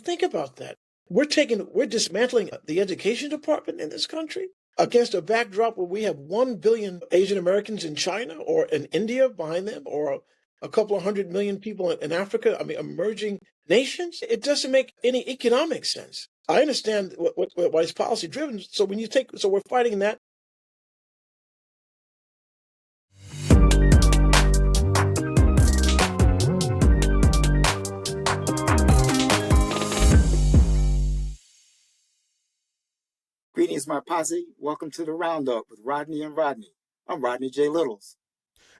think about that. We're dismantling the education department in this country against a backdrop where we have 1 billion Asian Americans in China or in India behind them, or a couple of 100 million people in Africa. I mean, emerging nations. It doesn't make any economic sense. I understand why it's policy driven. So we're fighting that. Greetings, my posse. Welcome to the Roundup with Rodney and Rodney. I'm Rodney J. Littles.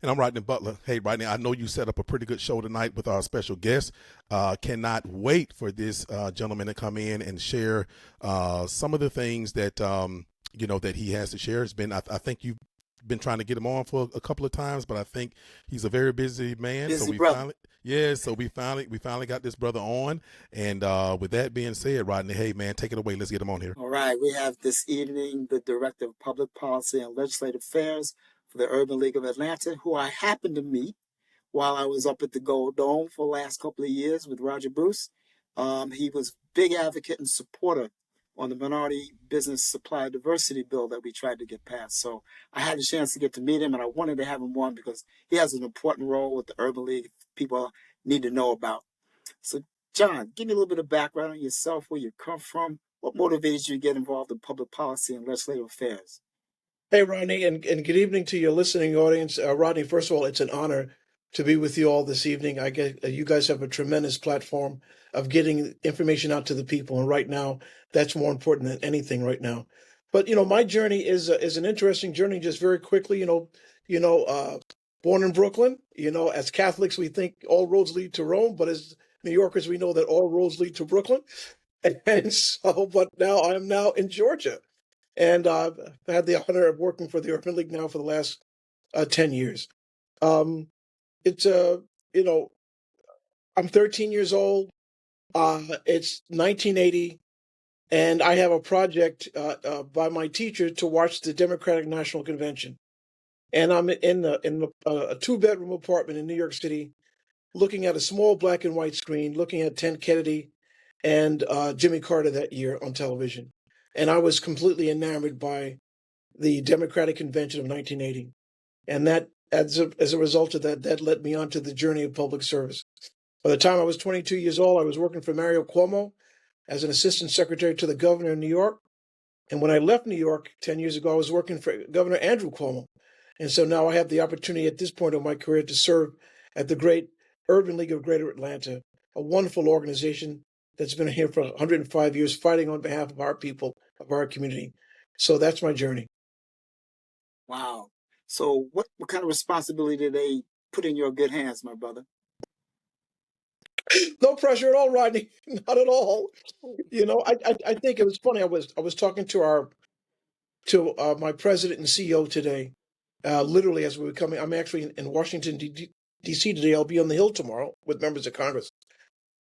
And I'm Rodney Butler. Hey, Rodney, I know you set up a pretty good show tonight with our special guest. Cannot wait for this gentleman to come in and share some of the things that, that he has to share. It's been, I think you've been trying to get him on for a couple of times, but I think he's a very busy man. Busy brother. We finally got this brother on. And with that being said, Rodney, hey, man, take it away. Let's get him on here. All right. We have this evening the Director of Public Policy and Legislative Affairs for the Urban League of Atlanta, who I happened to meet while I was up at the Gold Dome for the last couple of years with Roger Bruce. He was big advocate and supporter on the Minority Business Supply Diversity Bill that we tried to get passed. So I had a chance to get to meet him, and I wanted to have him on because he has an important role with the Urban League people need to know about. So, John, give me a little bit of background on yourself, where you come from, what motivated you to get involved in public policy and legislative affairs. Hey, Rodney, and good evening to your listening audience. Rodney, first of all, it's an honor to be with you all this evening. I get you guys have a tremendous platform of getting information out to the people, and right now, that's more important than anything right now. But my journey is an interesting journey. Just very quickly, born in Brooklyn. As Catholics, we think all roads lead to Rome, but as New Yorkers, we know that all roads lead to Brooklyn. And so, but now I am now in Georgia. And I've had the honor of working for the Urban League now for the last 10 years. It's I'm 13 years old. It's 1980, and I have a project by my teacher to watch the Democratic National Convention. And I'm in a 2-bedroom apartment in New York City, looking at a small black and white screen, looking at Ted Kennedy and Jimmy Carter that year on television. And I was completely enamored by the Democratic Convention of 1980. And that, as a result of that led me onto the journey of public service. By the time I was 22 years old, I was working for Mario Cuomo as an assistant secretary to the governor of New York. And when I left New York 10 years ago, I was working for Governor Andrew Cuomo. And so now I have the opportunity at this point of my career to serve at the great Urban League of Greater Atlanta, a wonderful organization that's been here for 105 years, fighting on behalf of our people, of our community. So that's my journey. Wow. So what kind of responsibility did they put in your good hands, my brother? No pressure at all, Rodney. Not at all. I think it was funny. I was talking to my president and CEO today, literally as we were coming. I'm actually in Washington, D.C. today. I'll be on the Hill tomorrow with members of Congress.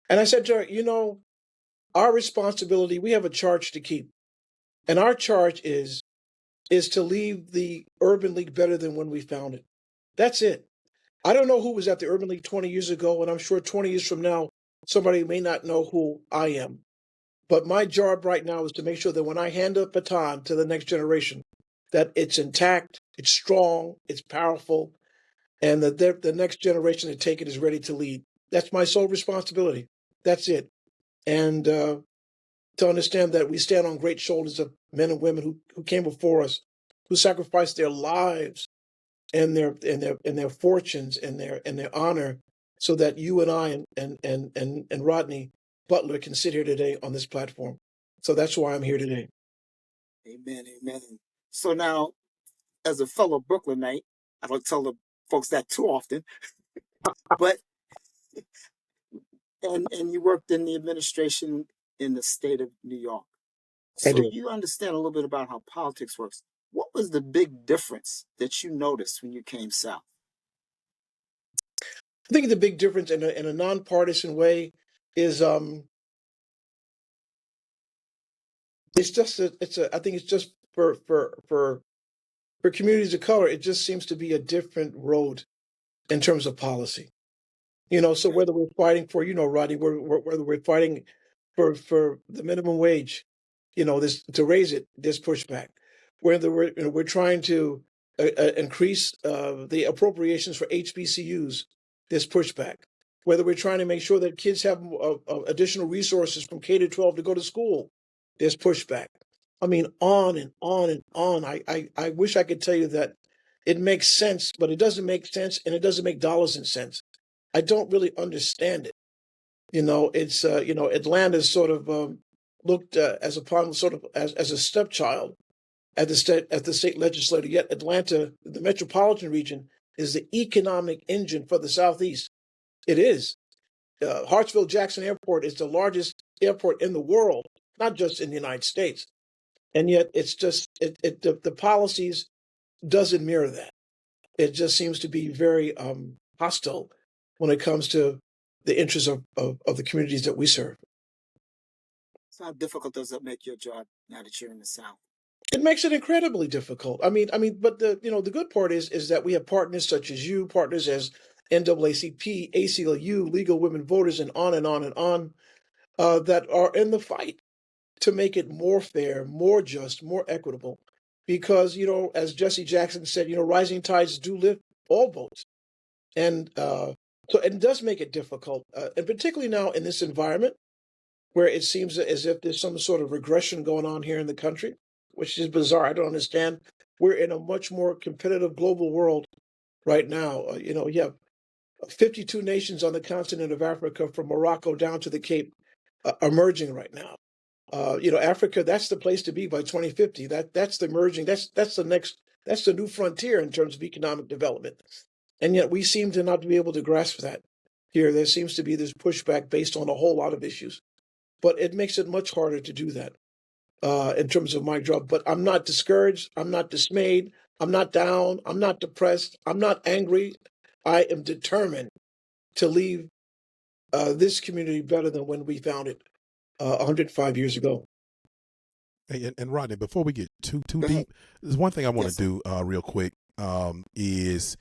And I said to her, our responsibility, we have a charge to keep. And our charge is to leave the Urban League better than when we found it. That's it. I don't know who was at the Urban League 20 years ago, and I'm sure 20 years from now, somebody may not know who I am. But my job right now is to make sure that when I hand the baton to the next generation, that it's intact, it's strong, it's powerful, and that the next generation to take it is ready to lead. That's my sole responsibility. That's it. And to understand that we stand on great shoulders of men and women who came before us, who sacrificed their lives and their fortunes and their honor, so that you and I and Rodney Butler can sit here today on this platform. So that's why I'm here today. Amen, amen. So now, as a fellow Brooklynite, I don't tell the folks that too often, but and you worked in the administration in the state of New York. So you understand a little bit about how politics works. What was the big difference that you noticed when you came south? I think the big difference in a nonpartisan way is it's just I think it's just for communities of color, it just seems to be a different road in terms of policy. So whether we're fighting for, Rodney, whether we're fighting for the minimum wage, this to raise it, this pushback. Whether we're trying to increase the appropriations for HBCUs, this pushback. Whether we're trying to make sure that kids have additional resources from K to 12 to go to school, there's pushback. I mean, on and on and on. I wish I could tell you that it makes sense, but it doesn't make sense, and it doesn't make dollars and cents. I don't really understand it. It's Atlanta's sort of looked as upon sort of as a stepchild at the state legislature. Yet Atlanta, the metropolitan region, is the economic engine for the Southeast. It is. Hartsfield-Jackson Airport is the largest airport in the world, not just in the United States. And yet it's just the policies doesn't mirror that. It just seems to be very hostile when it comes to the interests of the communities that we serve. So how difficult does that make your job now that you're in the South? It makes it incredibly difficult. But the good part is that we have partners such as you, partners as NAACP, ACLU, Legal Women Voters, and on and on and on, that are in the fight to make it more fair, more just, more equitable. Because, as Jesse Jackson said, rising tides do lift all boats. And so it does make it difficult, and particularly now in this environment where it seems as if there's some sort of regression going on here in the country, which is bizarre. I don't understand. We're in a much more competitive global world right now. You have 52 nations on the continent of Africa, from Morocco down to the Cape, emerging right now. Africa, that's the place to be by 2050. That's the emerging. That's the new frontier in terms of economic development. And yet we seem to not be able to grasp that here. There seems to be this pushback based on a whole lot of issues, but it makes it much harder to do that in terms of my job. But I'm not discouraged. I'm not dismayed. I'm not down. I'm not depressed. I'm not angry. I am determined to leave this community better than when we found it 105 years ago. Hey, and Rodney, before we get too deep, there's one thing I want to do real quick. Is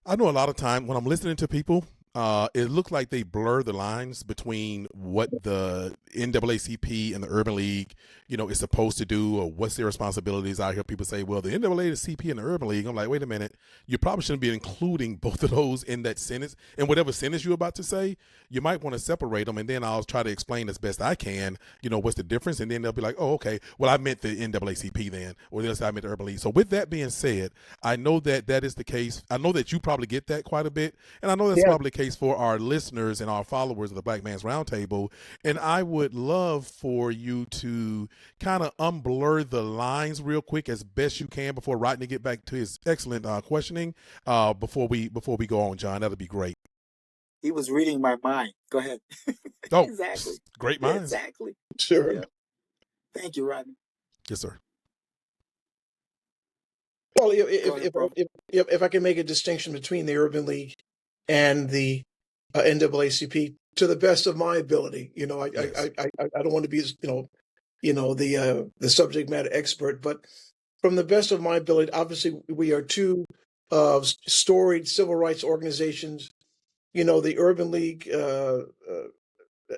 I know a lot of time when I'm listening to people, it looks like they blur the lines between what the NAACP and the Urban League, is supposed to do, or what's their responsibilities. I hear people say, well, the NAACP and the Urban League. I'm like, wait a minute, you probably shouldn't be including both of those in that sentence. And whatever sentence you're about to say, you might want to separate them, and then I'll try to explain as best I can, what's the difference. And then they'll be like, oh, okay, well, I meant the NAACP then, or they'll say I meant the Urban League. So with that being said, I know that is the case. I know that you probably get that quite a bit, and I know that's probably the case for our listeners and our followers of the Black Man's Roundtable. And I would love for you to kind of unblur the lines real quick as best you can before Rodney get back to his excellent questioning. Before we go on, John, that'd be great. He was reading my mind. Go ahead. Oh, exactly. Great minds. Exactly. Sure. Yeah. Thank you, Rodney. Yes, sir. Well, if I can make a distinction between the Urban League and the NAACP, to the best of my ability, I don't want to be, the subject matter expert, but from the best of my ability, obviously we are two storied civil rights organizations. The Urban League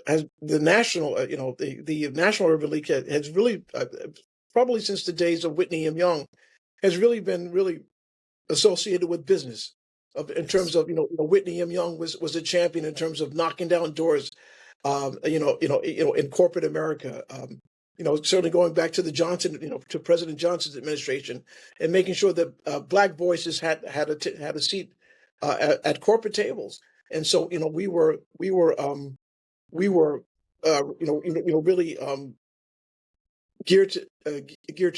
has the national, the National Urban League has really, probably since the days of Whitney M. Young, has really been associated with business. In terms of, Whitney M. Young was a champion in terms of knocking down doors, in corporate America. Certainly going back to the Johnson, to President Johnson's administration, and making sure that Black voices had a seat at corporate tables. And so, we were really geared to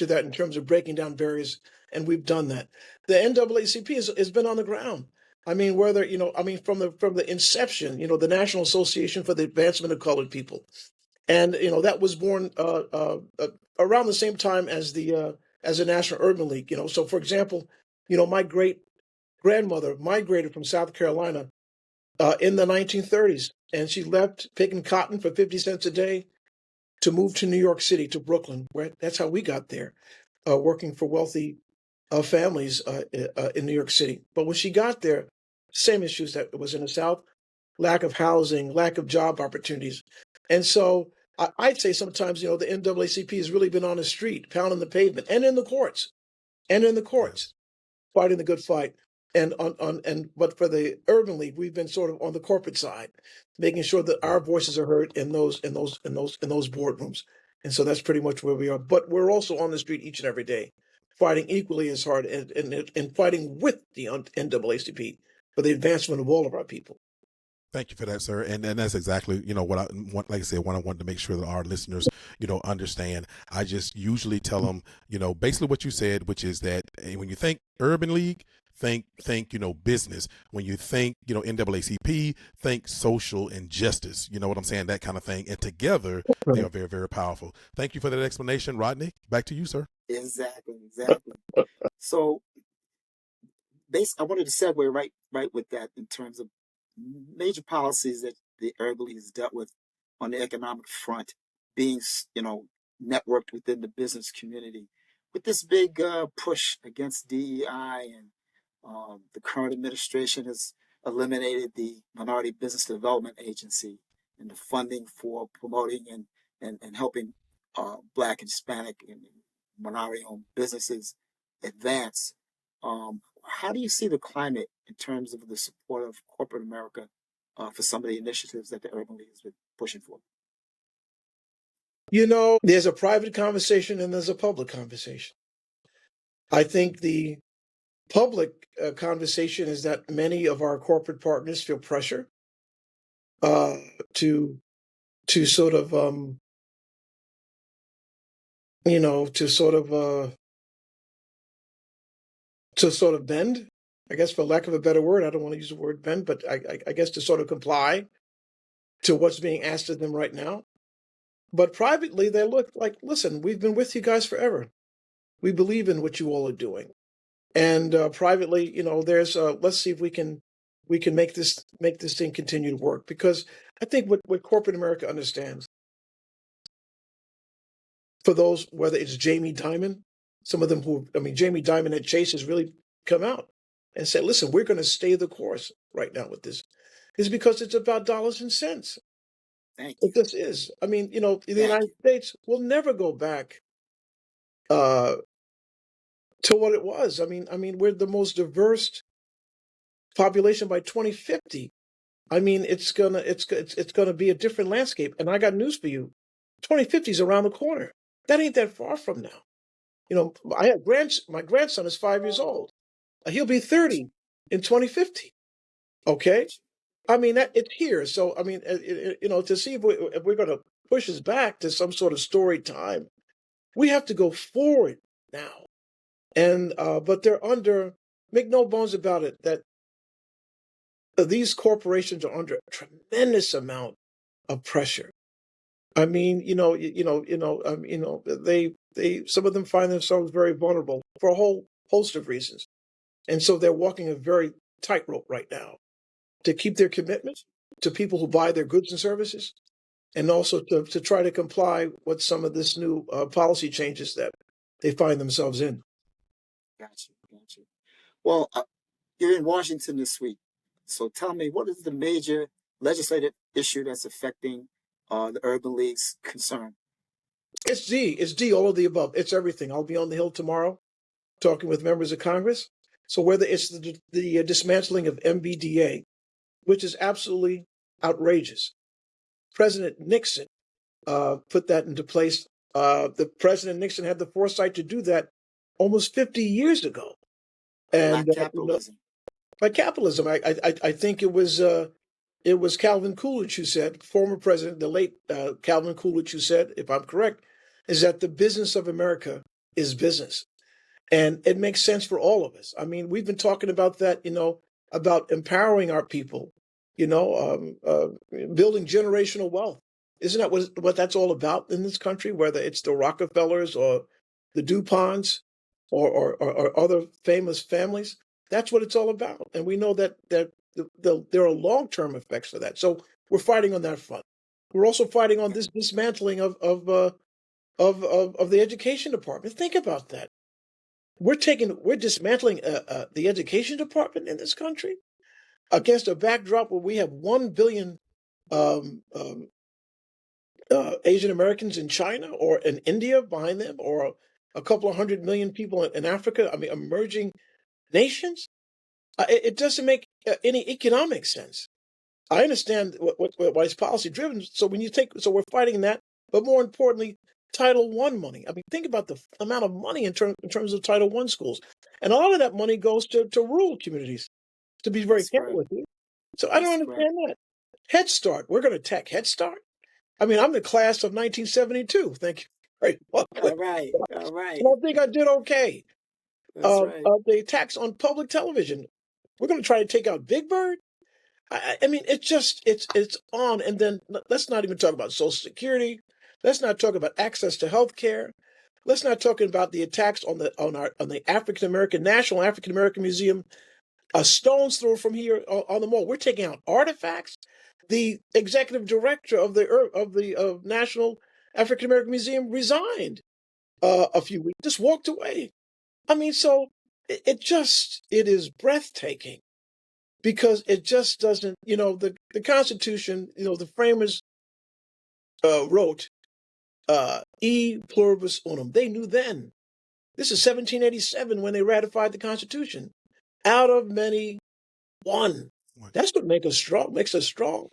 that in terms of breaking down barriers, and we've done that. The NAACP has been on the ground. I mean, from the inception, the National Association for the Advancement of Colored People, and that was born around the same time as the National Urban League. So for example, my great grandmother migrated from South Carolina in the 1930s, and she left picking cotton for 50 cents a day to move to New York City, to Brooklyn, where that's how we got there, working for wealthy families in New York City. But when she got there, same issues that was in the South: lack of housing, lack of job opportunities. And so I'd say sometimes, the NAACP has really been on the street, pounding the pavement, and in the courts, Yes. fighting the good fight. But for the Urban League, we've been sort of on the corporate side, making sure that our voices are heard in those boardrooms. And so that's pretty much where we are. But we're also on the street each and every day, fighting equally as hard and fighting with the NAACP for the advancement of all of our people. Thank you for that, sir. And that's exactly, what I want, like I said, what I want to make sure that our listeners, understand. I just usually tell them, basically what you said, which is that when you think Urban League, think, business. When you think, NAACP, think social injustice. You know what I'm saying? That kind of thing. And together, they are very, very powerful. Thank you for that explanation, Rodney. Back to you, sir. Exactly. So, I wanted to segue right with that in terms of major policies that the Urban League has dealt with on the economic front, being networked within the business community. With this big push against DEI, and the current administration has eliminated the Minority Business Development Agency and the funding for promoting and helping Black and Hispanic and minority-owned businesses advance. How do you see the climate in terms of the support of corporate America for some of the initiatives that the Urban League has been pushing for? There's a private conversation and there's a public conversation. I think the public conversation is that many of our corporate partners feel pressure to sort of to sort of bend, I guess, for lack of a better word. I don't want to use the word bend, but I guess to sort of comply to what's being asked of them right now. But privately, they look like, listen, we've been with you guys forever. We believe in what you all are doing. And privately, there's let's see if we can make this thing continue to work. Because I think what corporate America understands, for those, whether it's Jamie Dimon, some of them Jamie Dimon at Chase has really come out and said, listen, we're going to stay the course right now with this, is because it's about dollars and cents. Thank you. This is, the United States will never go back to what it was. We're the most diverse population by 2050. It's gonna be a different landscape. And I got news for you: 2050 is around the corner. That ain't that far from now. I have my grandson is 5 years old. He'll be 30 in 2050. Okay, it's here. So to see if we're going to push us back to some sort of storied time, we have to go forward now. And but they're under, make no bones about it, that these corporations are under a tremendous amount of pressure. They some of them find themselves very vulnerable for a whole host of reasons, and so they're walking a very tightrope right now to keep their commitments to people who buy their goods and services, and also to try to comply with some of this new policy changes that they find themselves in. Gotcha. Well, you're in Washington this week, so tell me, what is the major legislative issue that's affecting the Urban League's concern? It's D, all of the above. It's everything. I'll be on the Hill tomorrow talking with members of Congress. So whether it's the dismantling of MBDA, which is absolutely outrageous. President Nixon put that into place. The President Nixon had the foresight to do that almost 50 years ago. And Black capitalism. By capitalism, I think it was Calvin Coolidge who said, former president, the late Calvin Coolidge, who said, if I'm correct, is that the business of America is business. And it makes sense for all of us. We've been talking about that, about empowering our people, building generational wealth. Isn't that what that's all about in this country, whether it's the Rockefellers or the DuPonts or other famous families? That's what it's all about. And we know that there are long-term effects of that. So we're fighting on that front. We're also fighting on this dismantling of the education department. Think about that. We're dismantling the education department in this country against a backdrop where we have 1 billion Asian Americans in China or in India behind them, or a couple of 100 million people in Africa. I mean, emerging nations. It doesn't make any economic sense. I understand why it's policy driven. So when you so we're fighting that, but more importantly, Title I money. I mean, think about the amount of money in terms of Title I schools, and a lot of that money goes to rural communities. To be very That's candid right. with you, so I don't That's right. understand that. Head Start. We're going to attack Head Start. I mean, I'm the class of 1972. Thank you very much. All right. All right. And I think I did okay. That's right. The attacks on public television. We're going to try to take out Big Bird. I mean, it's on, and then let's not even talk about Social Security. Let's not talk about access to health care. Let's not talk about the attacks on the African American National African American Museum. A stone's throw from here on the mall. We're taking out artifacts. The executive director of the National African American Museum resigned a few weeks, just walked away. I mean, so it is breathtaking because it just doesn't, the Constitution, the framers wrote e pluribus unum. They knew then. This is 1787 when they ratified the Constitution. Out of many, one. That's what makes us strong.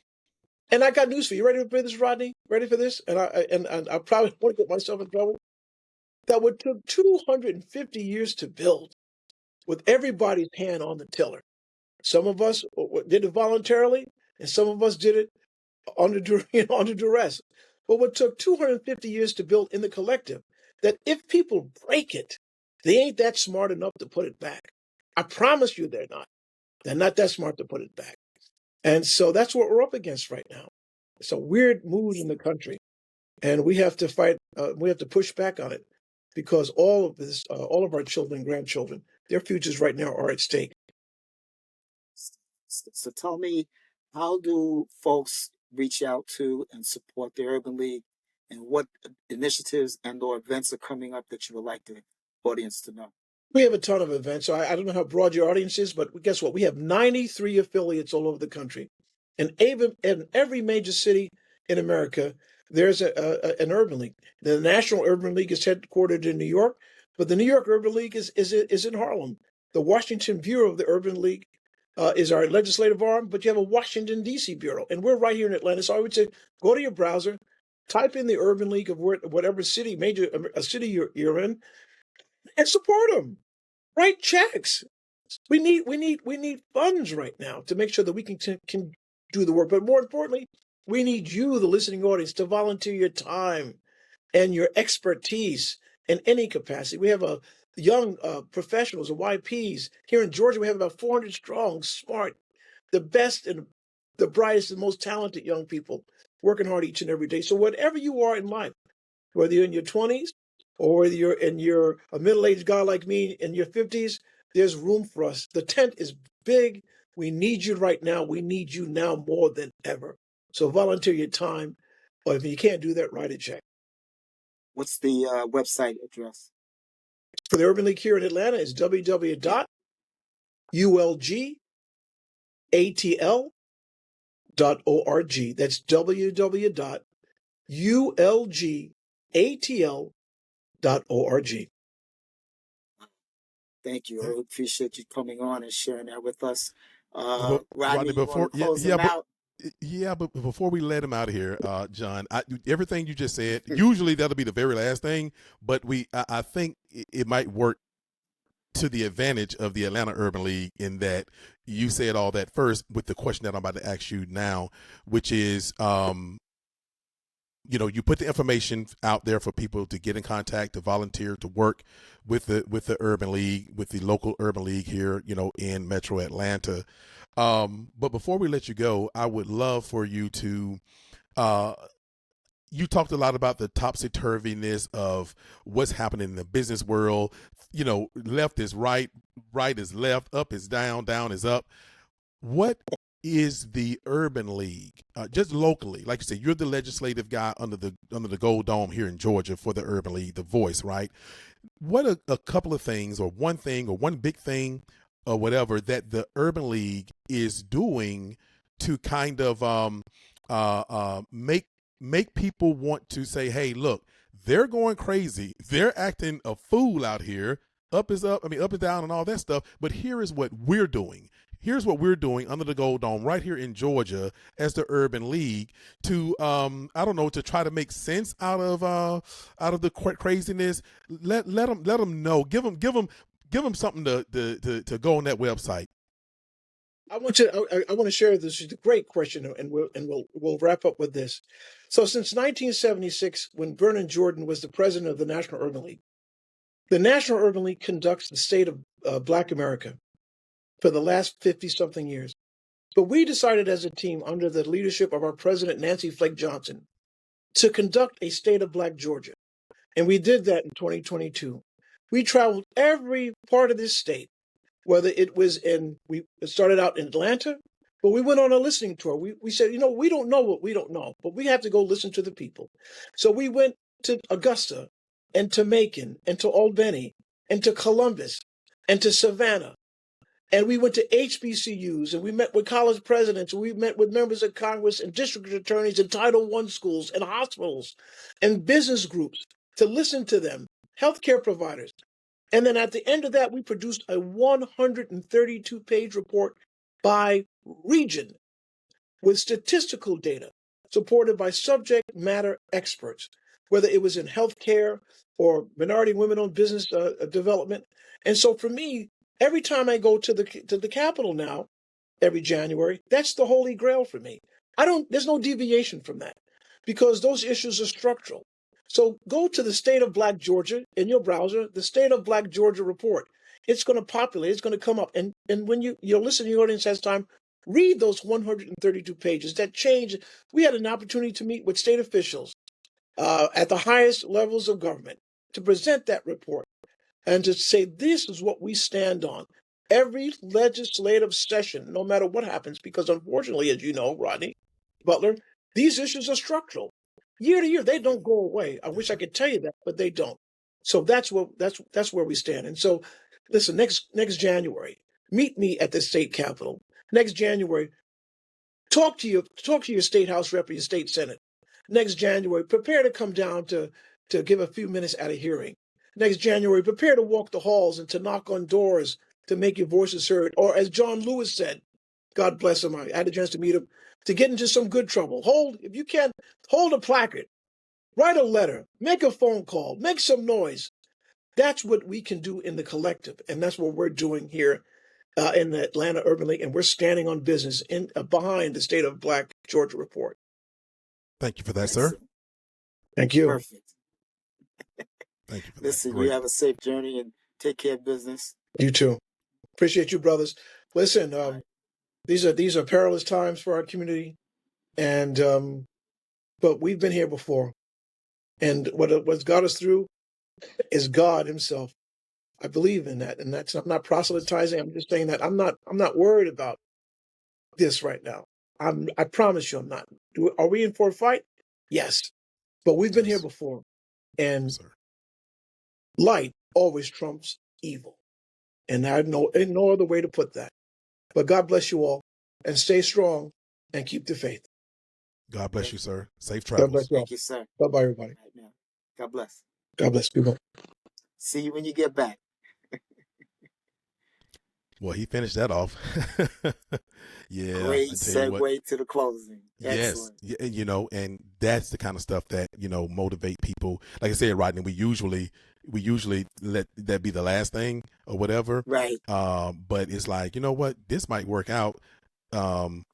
And I got news for you. Ready for this, Rodney? Ready for this? And I probably want to get myself in trouble. That would took 250 years to build with everybody's hand on the tiller. Some of us did it voluntarily, and some of us did it under duress. But what took 250 years to build in the collective, that if people break it, they ain't that smart enough to put it back. I promise you they're not. They're not that smart to put it back. And so that's what we're up against right now. It's a weird mood in the country. And we have to fight, we have to push back on it because all of our children and grandchildren, their futures right now are at stake. So tell me, how do folks reach out to and support the Urban League, and what initiatives and/or events are coming up that you would like the audience to know? We have a ton of events. So I don't know how broad your audience is, but guess what? We have 93 affiliates all over the country. And even in every major city in America, there's an Urban League. The National Urban League is headquartered in New York, but the New York Urban League is in Harlem. The Washington Bureau of the Urban League is our legislative arm, but you have a Washington, D.C. Bureau. And we're right here in Atlanta. So I would say go to your browser, type in the Urban League of whatever city, a city you're in, and support them. Write checks. We need funds right now to make sure that we can do the work. But more importantly, we need you, the listening audience, to volunteer your time and your expertise in any capacity. We have a young professionals, or YPs here in Georgia. We have about 400 strong, smart, the best and the brightest and most talented young people working hard each and every day. So whatever you are in life, whether you're in your 20s or whether you're a middle-aged guy like me in your 50s, there's room for us. The tent is big. We need you right now. We need you now more than ever. So volunteer your time. Or if you can't do that, write a check. What's the website address? For the Urban League here in Atlanta, it's www.ulgatl.org. That's www.ulgatl.org. Thank you. I really appreciate you coming on and sharing that with us. Rodney, Rodney, you want to close them out? But before we let him out of here, John, everything you just said, usually that'll be the very last thing, but I think it might work to the advantage of the Atlanta Urban League in that you said all that first with the question that I'm about to ask you now, which is, you put the information out there for people to get in contact, to volunteer, to work with the Urban League, with the local Urban League here, in Metro Atlanta. But before we let you go, I would love for you to, you talked a lot about the topsy-turviness of what's happening in the business world. Left is right, right is left, up is down, down is up. What is the Urban League, just locally? Like you said, you're the legislative guy under the Gold Dome here in Georgia for the Urban League, the voice, right? What are a couple of things, or one thing, or one big thing, or whatever, that the Urban League is doing to kind of make make people want to say, hey, look, they're going crazy. They're acting a fool out here. Up is up, up is down and all that stuff. But here is what we're doing. Here's what we're doing under the Gold Dome right here in Georgia as the Urban League to, I don't know, to try to make sense out of the craziness. Let them know. Give them something to go on that website. I want to share this. It's a great question, and we'll wrap up with this. So, since 1976, when Vernon Jordan was the president of the National Urban League, the National Urban League conducts the state of Black America for the last 50-something years. But we decided as a team, under the leadership of our president, Nancy Flake Johnson, to conduct a state of Black Georgia. And we did that in 2022. We traveled every part of this state, whether it was we started out in Atlanta, but we went on a listening tour. We said, we don't know what we don't know, but we have to go listen to the people. So we went to Augusta and to Macon and to Albany and to Columbus and to Savannah. And we went to HBCUs, and we met with college presidents, and we met with members of Congress and district attorneys and Title I schools and hospitals and business groups to listen to them, healthcare providers. And then at the end of that, we produced a 132-page report by region with statistical data supported by subject matter experts, whether it was in healthcare or minority and women-owned business development. And so for me, every time I go to the Capitol now, every January, that's the holy grail for me. There's no deviation from that because those issues are structural. So go to the State of Black Georgia in your browser, the State of Black Georgia report. It's going to populate, it's going to come up. And when your listening audience has time, read those 132 pages that change. We had an opportunity to meet with state officials at the highest levels of government to present that report and to say, this is what we stand on. Every legislative session, no matter what happens, because unfortunately, as you know, Rodney Butler, these issues are structural. Year to year, they don't go away. I wish I could tell you that, but they don't. So that's where we stand. And so, listen, next January, meet me at the state capitol. Next January, talk to your state house rep or your state senate. Next January, prepare to come down to give a few minutes at a hearing. Next January, prepare to walk the halls and to knock on doors to make your voices heard. Or as John Lewis said, God bless him, I had a chance to meet him, to get into some good trouble. If you can, hold a placard, write a letter, make a phone call, make some noise. That's what we can do in the collective. And that's what we're doing here in the Atlanta Urban League. And we're standing on business behind the State of Black Georgia report. Thank you for that, sir. Thank you. Perfect. Thank you for Listen, that. you have a safe journey and take care of business. You too. Appreciate you, brothers. Listen, these are perilous times for our community, and but we've been here before, and what's got us through is God Himself. I believe in that, and I'm not proselytizing. I'm just saying that I'm not worried about this right now. I promise you, I'm not. Are we in for a fight? Yes, but we've been here before, and light always trumps evil, and I know no other way to put that. But God bless you all, and stay strong, and keep the faith. God bless you, sir. Safe travels. God bless you all. Thank you, sir. Bye-bye, everybody. Right now. God bless. God bless people. See you when you get back. Well, he finished that off. Yeah. Great segue to the closing. Excellent. Yes. And that's the kind of stuff that, motivate people. Like I said, Rodney, we usually let that be the last thing or whatever. Right. But it's like, you know what, this might work out. Because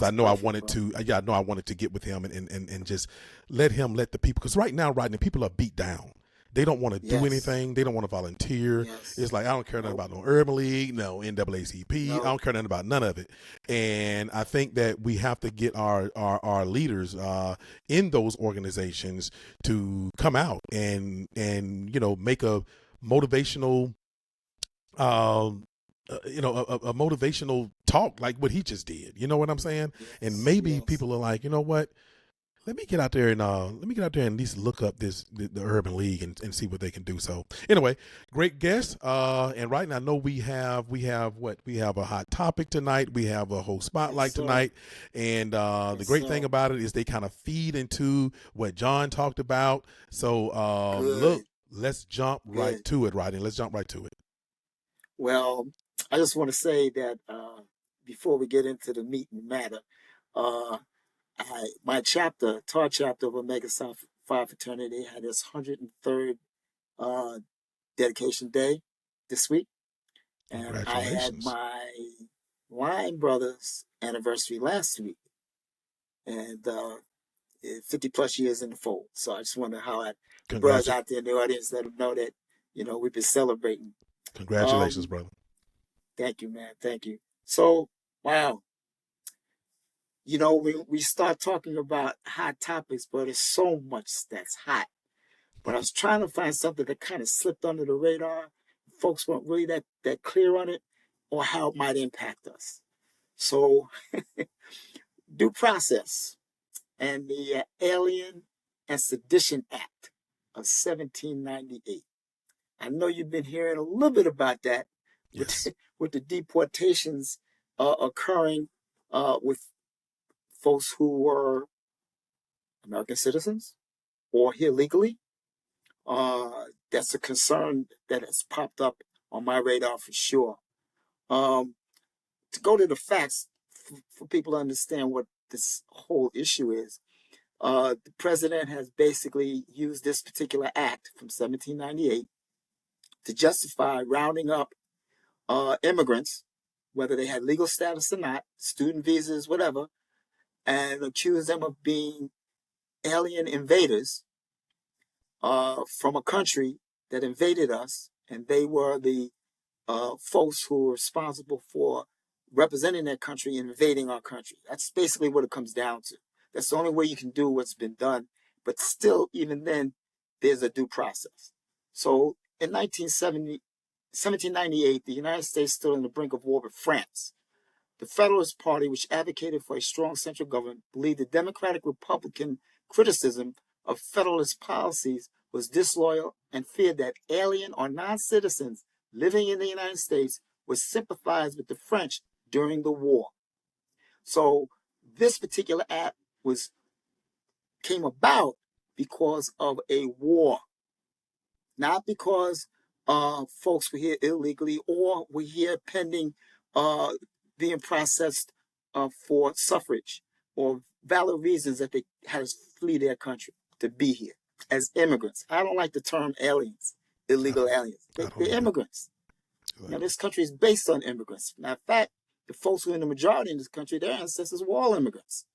I know perfect, I wanted to get with him and just let the people, because right now, Rodney, people are beat down. They don't want to do anything. They don't want to volunteer. Yes. It's like, I don't care nothing about no Urban League, no NAACP. I don't care nothing about none of it. And I think that we have to get our leaders in those organizations to come out and make a motivational a motivational talk like what he just did. You know what I'm saying? And maybe people are like, you know what? let me get out there and at least look up the Urban League and see what they can do. So anyway, great guest. And right now I know we have a hot topic tonight. We have a whole spotlight tonight. And the great thing about it is they kind of feed into what John talked about. So look, let's jump right to it, Rodney. Let's jump right to it. Well, I just want to say that before we get into the meat and matter, my TAR chapter of Omega Psi Fraternity had its 103rd dedication day this week. And I had my Line Brothers anniversary last week. And 50 plus years in the fold. So I just want to highlight the brothers out there in the audience, let them know that, we've been celebrating. Congratulations, brother. Thank you, man. Thank you. So, wow. We start talking about hot topics, but there's so much that's hot. But I was trying to find something that kind of slipped under the radar. Folks weren't really that clear on it or how it might impact us. So, due process and the Alien and Sedition Act of 1798. I know you've been hearing a little bit about that. Yes. with the deportations occurring with folks who were American citizens or here legally. That's a concern that has popped up on my radar for sure. To go to the facts for people to understand what this whole issue is, the president has basically used this particular act from 1798 to justify rounding up immigrants, whether they had legal status or not, student visas, whatever, and accuse them of being alien invaders from a country that invaded us, and they were the folks who were responsible for representing their country and invading our country. That's basically what it comes down to. That's the only way you can do what's been done. But still, even then, there's a due process. So in 1798, the United States stood on the brink of war with France. The Federalist Party, which advocated for a strong central government, believed the Democratic Republican criticism of Federalist policies was disloyal and feared that alien or non-citizens living in the United States would sympathize with the French during the war. So this particular act came about because of a war, not because folks were here illegally or were here pending being processed for suffrage or valid reasons that they had to flee their country to be here as immigrants. I don't like the term aliens, illegal aliens. They're immigrants. Now, this country is based on immigrants. Matter of fact, the folks who are in the majority in this country, their ancestors were all immigrants.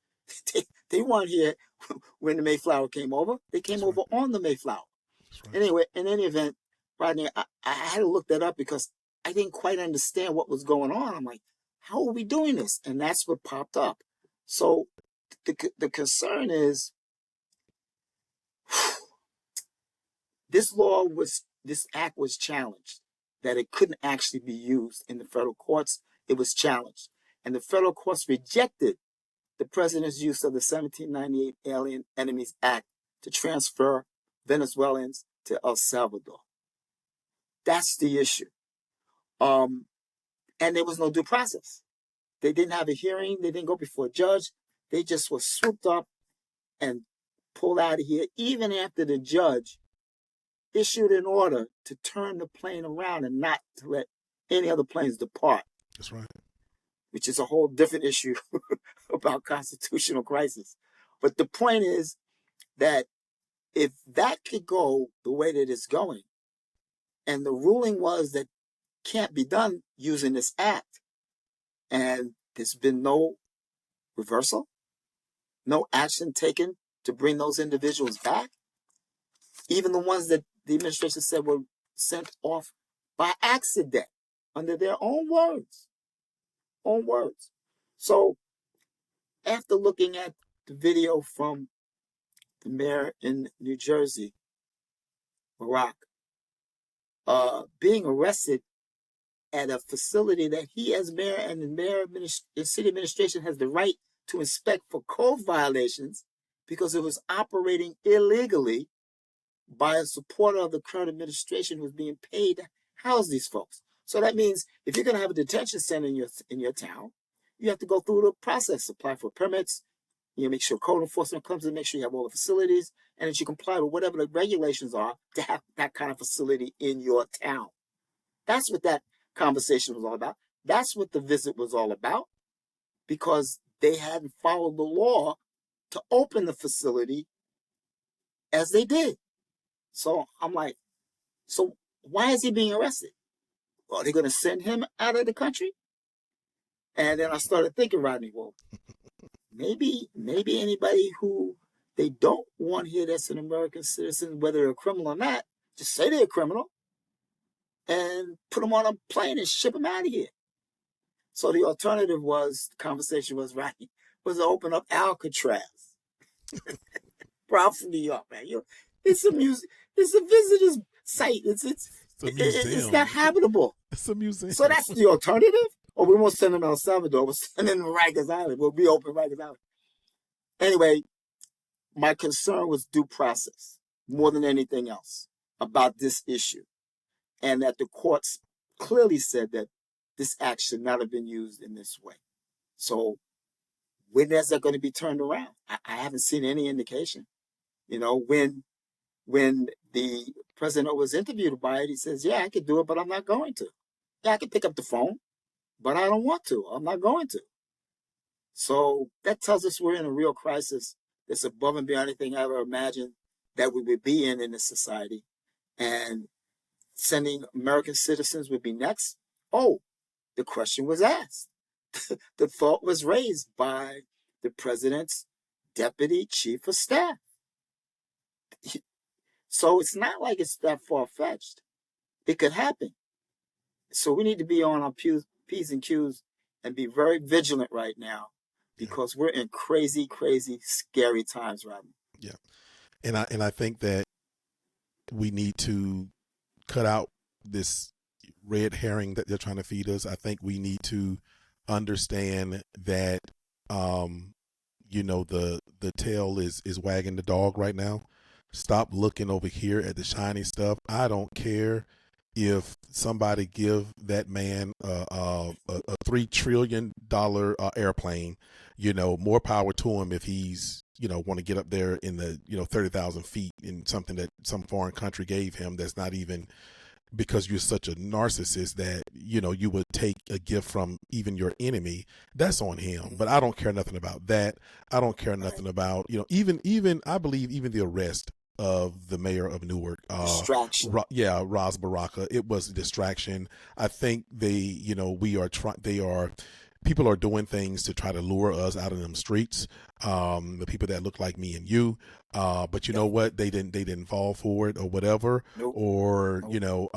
They weren't here when the Mayflower came over. They came over on the Mayflower. Anyway, in any event, Rodney, I had to look that up because I didn't quite understand what was going on. I'm like, how are we doing this? And that's what popped up. So the concern is this act was challenged, that it couldn't actually be used in the federal courts. It was challenged. And the federal courts rejected the president's use of the 1798 Alien Enemies Act to transfer Venezuelans to El Salvador. That's the issue. And there was no due process. They didn't have a hearing. They didn't go before a judge. They just were swooped up and pulled out of here, even after the judge issued an order to turn the plane around and not to let any other planes depart. That's right. Which is a whole different issue about constitutional crisis. But the point is that if that could go the way that it's going, and the ruling was that can't be done using this act, and there's been no reversal, no action taken to bring those individuals back, even the ones that the administration said were sent off by accident, under their own words. So after looking at the video from the mayor in New Jersey, Barack, being arrested at a facility that he as mayor and the city administration has the right to inspect for code violations, because it was operating illegally by a supporter of the current administration who was being paid to house these folks. So that means if you're going to have a detention center in your town, you have to go through the process, apply for permits, you make sure code enforcement comes in, make sure you have all the facilities, and that you comply with whatever the regulations are to have that kind of facility in your town. That's what that conversation was all about. That's what the visit was all about, because they hadn't followed the law to open the facility as they did. So I'm like, so why is he being arrested? Are they going to send him out of the country? And then I started thinking, Rodney, well, maybe anybody who they don't want here that's an American citizen, whether they're a criminal or not, just say they're a criminal and put them on a plane and ship them out of here. So the alternative was, the conversation was, right, was to open up Alcatraz. Bro, I'm from New York, man. It's a visitor's site. It's not habitable. It's a museum. So that's the alternative? Or we won't send them to El Salvador. We'll send them to Rikers Island. We'll be open Rikers Island. Anyway, my concern was due process more than anything else about this issue. And that the courts clearly said that this act should not have been used in this way. So when is that going to be turned around? I haven't seen any indication. You know, when the president was interviewed by it, he says, yeah, I could do it, but I'm not going to. Yeah, I can pick up the phone, but I don't want to. I'm not going to. So that tells us we're in a real crisis that's above and beyond anything I ever imagined that we would be in this society. And sending American citizens would be next. Oh, the question was asked. The thought was raised by the president's deputy chief of staff. So it's not like it's that far-fetched. It could happen. So we need to be on our P's and Q's and be very vigilant right now, because we're in crazy, crazy, scary times right now. Yeah. And I think that we need to cut out this red herring that they're trying to feed us. I think we need to understand that, you know, the tail is wagging the dog right now. Stop looking over here at the shiny stuff. I don't care if somebody give that man a $3 trillion airplane, you know, more power to him if he's, you know, want to get up there in the, you know, 30,000 feet in something that some foreign country gave him. That's not even because you're such a narcissist that, you know, you would take a gift from even your enemy. That's on him. But I don't care nothing about that. I don't care nothing about, you know, even I believe even the arrest of the mayor of Newark, distraction. Ras Baraka. It was a distraction. I think people are doing things to try to lure us out of them streets. The people that look like me and you, but you know what? They didn't fall for it or whatever. Nope. Or, you know,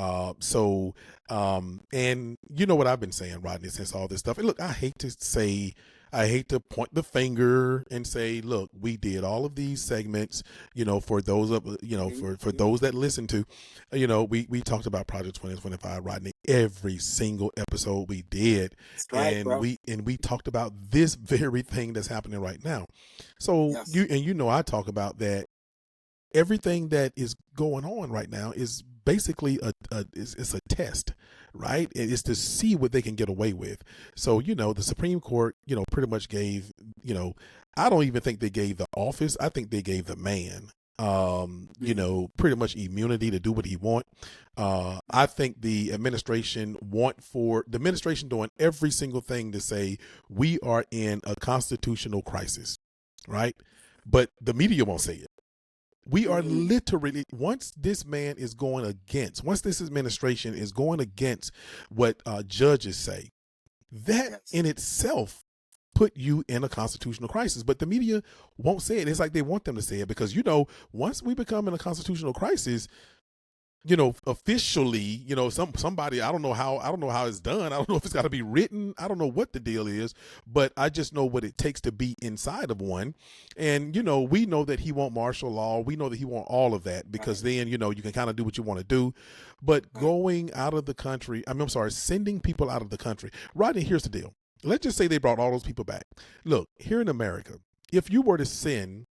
and you know what I've been saying, Rodney, since all this stuff. And look, I hate to point the finger and say, look, we did all of these segments, you know, for those of, you know, for those that listen to, you know, we talked about Project 2025, Rodney, every single episode we did. Right, and bro. we talked about this very thing that's happening right now. So Yes. you know, I talk about that. Everything that is going on right now is basically it's a test, right? It's to see what they can get away with. So, you know, the Supreme Court, you know, pretty much gave, you know, I don't even think they gave the office. I think they gave the man, you know, pretty much immunity to do what he want. I think the administration doing every single thing to say we are in a constitutional crisis, right? But the media won't say it. We are literally, once this administration is going against what judges say, that in itself put you in a constitutional crisis. But the media won't say it. It's like they want them to say it because, you know, once we become in a constitutional crisis, you know, officially, you know, somebody, I don't know how it's done. I don't know if it's got to be written. I don't know what the deal is, but I just know what it takes to be inside of one. And, you know, we know that he want martial law. We know that he want all of that because then, you know, you can kind of do what you want to do, but going out of the country, sending people out of the country. Rodney, here's the deal. Let's just say they brought all those people back. Look, here in America, if you were to send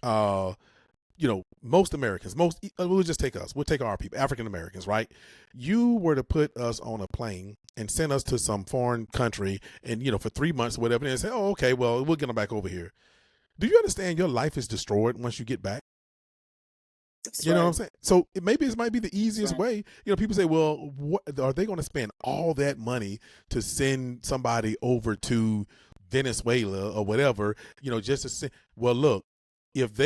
most Americans, we'll just take us, we'll take our people, African Americans, right? You were to put us on a plane and send us to some foreign country and, for 3 months or whatever, and say, oh, okay, well, we'll get them back over here. Do you understand your life is destroyed once you get back? That's You know what I'm right. saying? So it might be the easiest Right. way. People say, well, what are they going to spend all that money to send somebody over to Venezuela or whatever, just to send? Well, look, if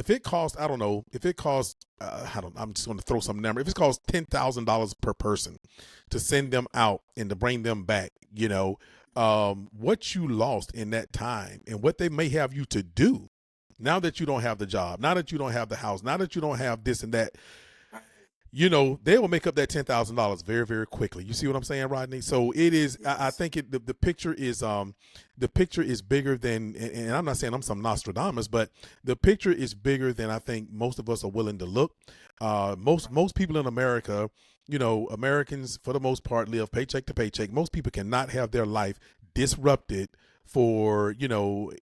it costs, I don't know, if it costs, I'm just going to throw some number. If it costs $10,000 per person to send them out and to bring them back, what you lost in that time and what they may have you to do now that you don't have the job, now that you don't have the house, now that you don't have this and that, they will make up that $10,000 very, very quickly. You see what I'm saying, Rodney? So it is. Yes. I think the picture is bigger than, and I'm not saying I'm some Nostradamus, but the picture is bigger than I think most of us are willing to look. Most people in America, Americans for the most part live paycheck to paycheck. Most people cannot have their life disrupted for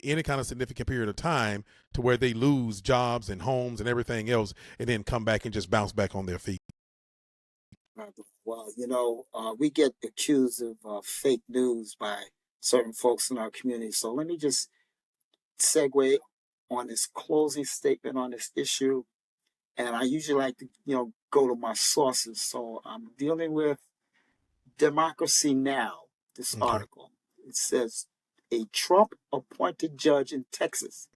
any kind of significant period of time to where they lose jobs and homes and everything else and then come back and just bounce back on their feet. Well, we get accused of fake news by certain folks in our community. So let me just segue on this closing statement on this issue. And I usually like to, go to my sources. So I'm dealing with Democracy Now, this Okay. article. It says a Trump appointed judge in Texas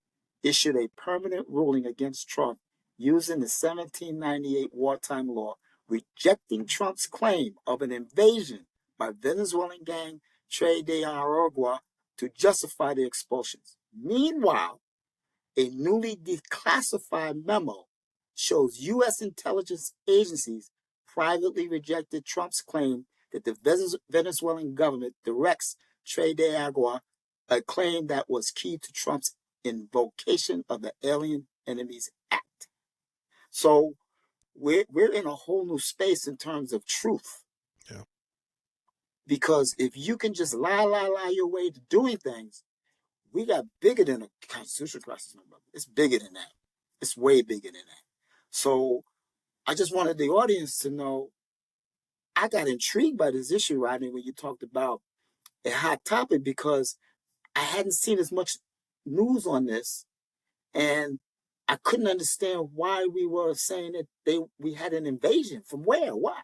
issued a permanent ruling against Trump using the 1798 wartime law, rejecting Trump's claim of an invasion by Venezuelan gang Che de Aragua to justify the expulsions. Meanwhile, a newly declassified memo shows U.S. intelligence agencies privately rejected Trump's claim that the Venezuelan government directs Che de Agua, a claim that was key to Trump's invocation of the Alien Enemies Act. So we're in a whole new space in terms of truth. Yeah. Because if you can just lie your way to doing things, we got bigger than a constitutional crisis, my brother. It's bigger than that. It's way bigger than that. So I just wanted the audience to know, I got intrigued by this issue, Rodney, when you talked about a hot topic, because I hadn't seen as much news on this, and I couldn't understand why we were saying that we had an invasion. From where? Why?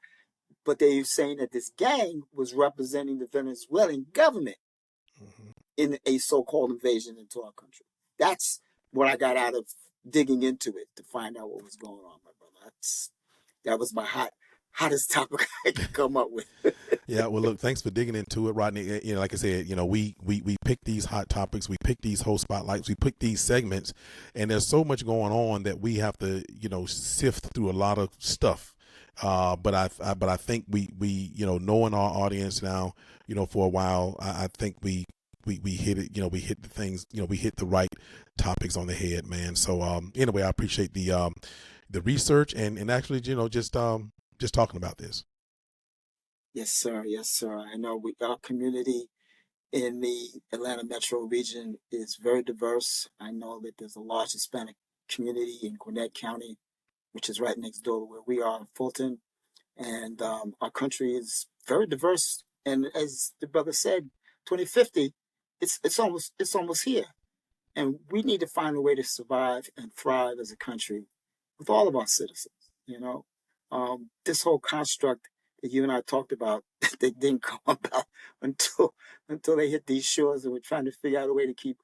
But they were saying that this gang was representing the Venezuelan government in a so-called invasion into our country. That's what I got out of digging into it to find out what was going on, my brother. That was my hottest topic I could come up with. Yeah, well, look, thanks for digging into it, Rodney. Like I said, we pick these hot topics, we pick these whole spotlights, we pick these segments, and there's so much going on that we have to, sift through a lot of stuff. But I think we knowing our audience now, for a while, I think we hit it, we hit the things, we hit the right topics on the head, man. So anyway, I appreciate the research and actually, just talking about this. Yes, sir. Yes, sir. I know our community in the Atlanta metro region is very diverse. I know that there's a large Hispanic community in Gwinnett County, which is right next door to where we are in Fulton. And our country is very diverse. And as the brother said, 2050, it's almost here. And we need to find a way to survive and thrive as a country with all of our citizens. This whole construct that you and I talked about, they didn't come about until they hit these shores, and we're trying to figure out a way to keep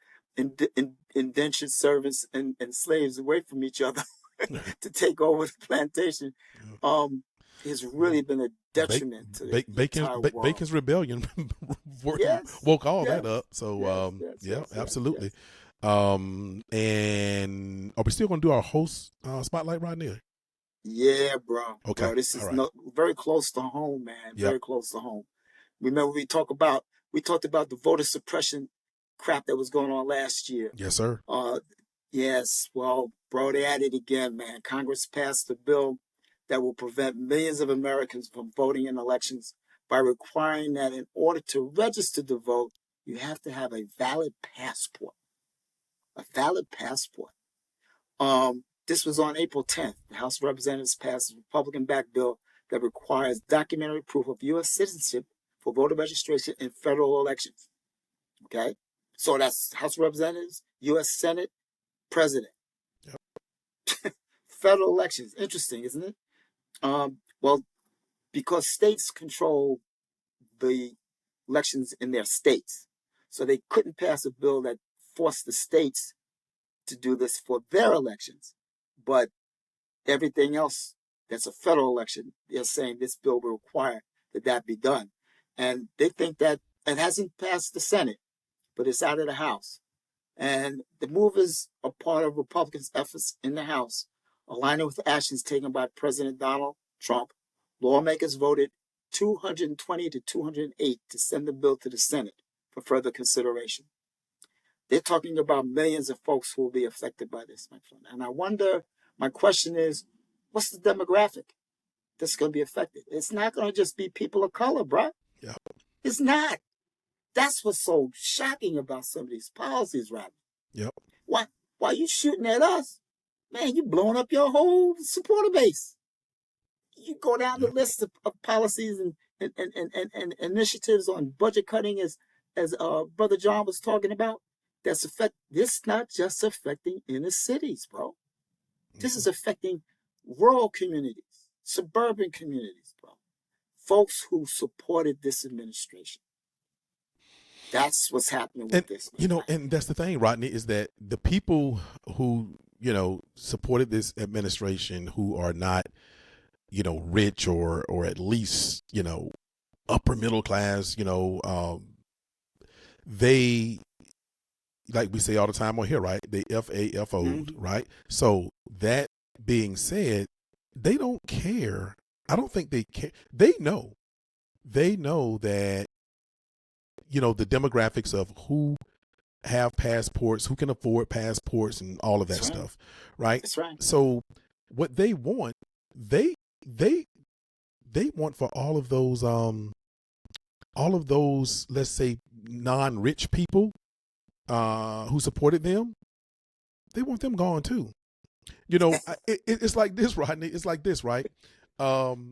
indentured servants and slaves away from each other to take over the plantation. Has really been a detriment to the entire world. Bacon's Rebellion woke all that up. So absolutely. And are we still going to do our host spotlight, Rodney? Yeah, bro. Okay. Bro, this is right. Very close to home, man. Yep. Very close to home. Remember, we talked about the voter suppression crap that was going on last year. Yes, sir. Yes. Well, bro, they at it again, man. Congress passed a bill that will prevent millions of Americans from voting in elections by requiring that in order to register to vote, you have to have a valid passport. A valid passport. This was on April 10th. The House of Representatives passed a Republican-backed bill that requires documentary proof of U.S. citizenship for voter registration in federal elections. Okay? So that's House of Representatives, U.S. Senate, President. Yep. Federal elections. Interesting, isn't it? Well, because states control the elections in their states. So they couldn't pass a bill that forced the states to do this for their elections. But everything else that's a federal election, they're saying this bill will require that be done. And they think that it hasn't passed the Senate, but it's out of the House. And the move is a part of Republicans' efforts in the House, aligning with actions taken by President Donald Trump. Lawmakers voted 220 to 208 to send the bill to the Senate for further consideration. They're talking about millions of folks who will be affected by this, my friend. And I wonder, my question is, what's the demographic that's going to be affected? It's not going to just be people of color, bro. Yeah. It's not. That's what's so shocking about some of these policies, Rodney. Yep. Why are you shooting at us? Man, you blowing up your whole supporter base. You go down the list of policies and initiatives on budget cutting as Brother John was talking about. This not just affecting inner cities, bro. This is affecting rural communities, suburban communities, bro. Folks who supported this administration. That's what's happening with this. And that's the thing, Rodney, is that the people who, supported this administration, who are not, rich or at least, upper middle class, they, like we say all the time on here, right? They FAFO'd, right? So that being said, they don't care. I don't think they care. They know that, the demographics of who have passports, who can afford passports and all of that stuff, right? That's right. So what they want, they want for all of those, let's say, non-rich people who supported them, they want them gone too. It's like this, Rodney. It's like this, right? I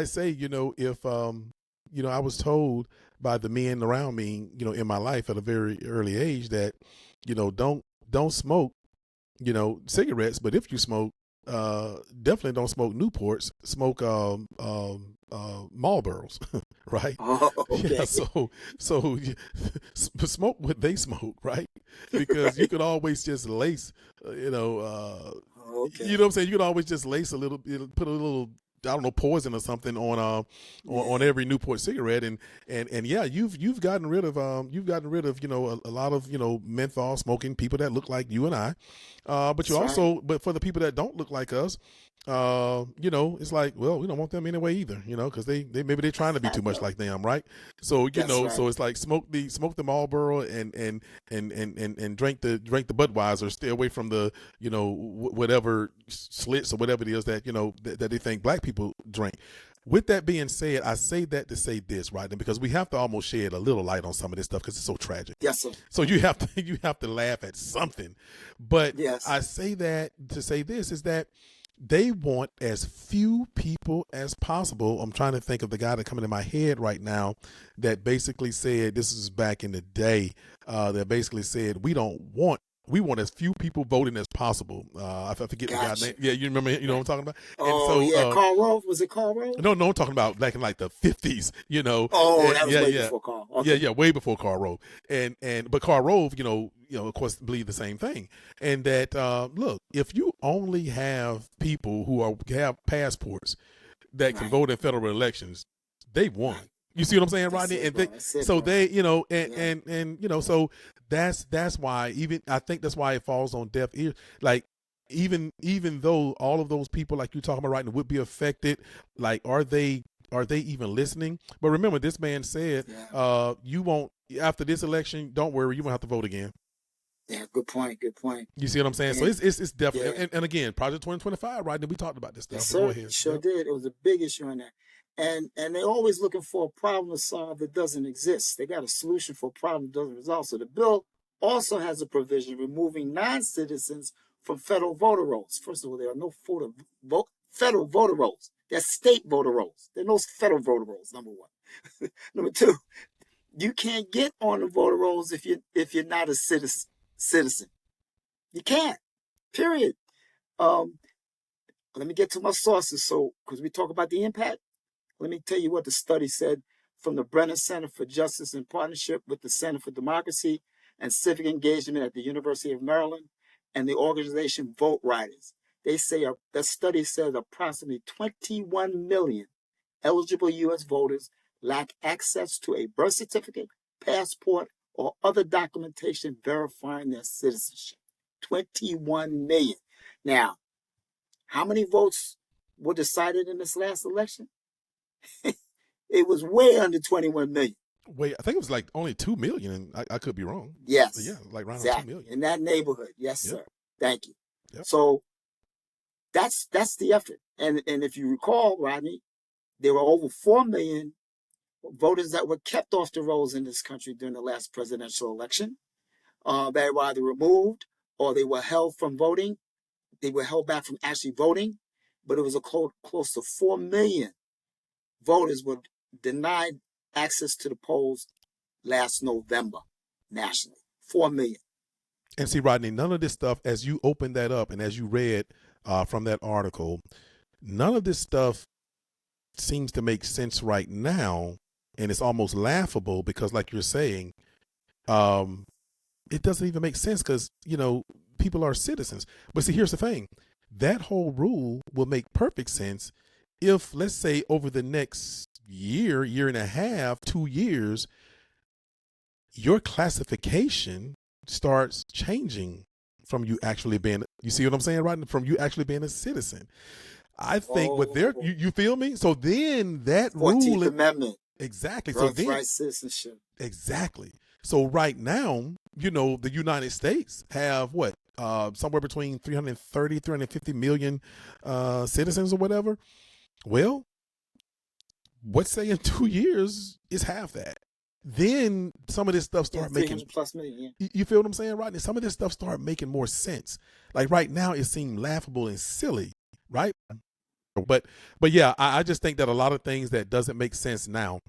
say, if I was told by the men around me, in my life at a very early age that, don't smoke, cigarettes, but if you smoke, definitely don't smoke Newports, smoke Marlboros, right? Oh, okay. Yeah, so smoke what they smoke, right? Because you could always just lace, Okay. you know what I'm saying? You could always just lace a little, put a little, I don't know, poison or something on every Newport cigarette, and yeah, you've gotten rid of a lot of menthol smoking people that look like you and I, but you also, but for the people that don't look like us, it's like, well, we don't want them anyway either, because they maybe they're trying to be too much like them, right? So so it's like smoke the Marlboro and drink the Budweiser, stay away from the whatever slits or whatever it is that that they think black people drink. With that being said, I say that to say this, right? Because we have to almost shed a little light on some of this stuff because it's so tragic. Yes, sir. So you have to laugh at something. But yes. I say that to say this is that they want as few people as possible. I'm trying to think of the guy that coming in my head right now that basically said, this is back in the day, that basically said, we want as few people voting as possible. I forget the guy's name. Yeah, you remember? You know what I'm talking about? Oh, and so, Karl Rove. Was it Karl Rove? No, I'm talking about back in like the 50s. Oh, that was way before Karl. Okay. Yeah, way before Karl Rove. But Karl Rove, of course, believe the same thing. And that look, if you only have people who have passports that can vote in federal elections, they won. You see what I'm saying, Rodney? So that's why I think that's why it falls on deaf ears. Like even though all of those people like you talking about right now would be affected, like are they even listening? But remember, this man said, you won't, after this election, don't worry, you won't have to vote again. Yeah, good point. You see what I'm saying? So it's definitely, and again, Project 2025, right? We talked about this stuff. Yes, sir. Go ahead. Sure did. It was a big issue on that. And they're always looking for a problem to solve that doesn't exist. They got a solution for a problem that doesn't resolve. So the bill also has a provision removing non-citizens from federal voter rolls. First of all, there are no federal voter rolls. There's state voter rolls. There are no federal voter rolls, number one. Number two, you can't get on the voter rolls if you're not a citizen. You can't. Period. Let me get to my sources. So, because we talk about the impact, let me tell you what the study said from the Brenner Center for Justice in partnership with the Center for Democracy and Civic Engagement at the University of Maryland and the organization Vote Riders. They say that study says approximately 21 million eligible U.S. voters lack access to a birth certificate, passport, or other documentation verifying their citizenship. 21 million. Now, how many votes were decided in this last election? It was way under 21 million. Wait, I think it was like only 2 million. I could be wrong. Yes. But yeah, like around exactly. 2 million. In that neighborhood. Yes, Yep. sir. Thank you. Yep. So that's the effort. And if you recall, Rodney, there were over 4 million voters that were kept off the rolls in this country during the last presidential election. They were either removed or they were held from voting. They were held back from actually voting. But it was close to 4 million voters were denied access to the polls last November nationally. 4 million. And see, Rodney, none of this stuff, as you opened that up and as you read from that article, none of this stuff seems to make sense right now. And it's almost laughable because, like you're saying, it doesn't even make sense because, people are citizens. But see, here's the thing. That whole rule will make perfect sense if, let's say, over the next year and a half, 2 years, your classification starts changing from you actually being, you see what I'm saying, right? From you actually being a citizen. I think what they're, you feel me? So then that 14th rule. Amendment. Exactly. Birthright citizenship. Exactly. So right now, the United States have what? Somewhere between 330, 350 million citizens or whatever. Well, let's say in 2 years is half that. Then some of this stuff start making plus million. Yeah. You feel what I'm saying, right? And some of this stuff start making more sense. Like right now, it seemed laughable and silly, right? But yeah, I just think that a lot of things that doesn't make sense now.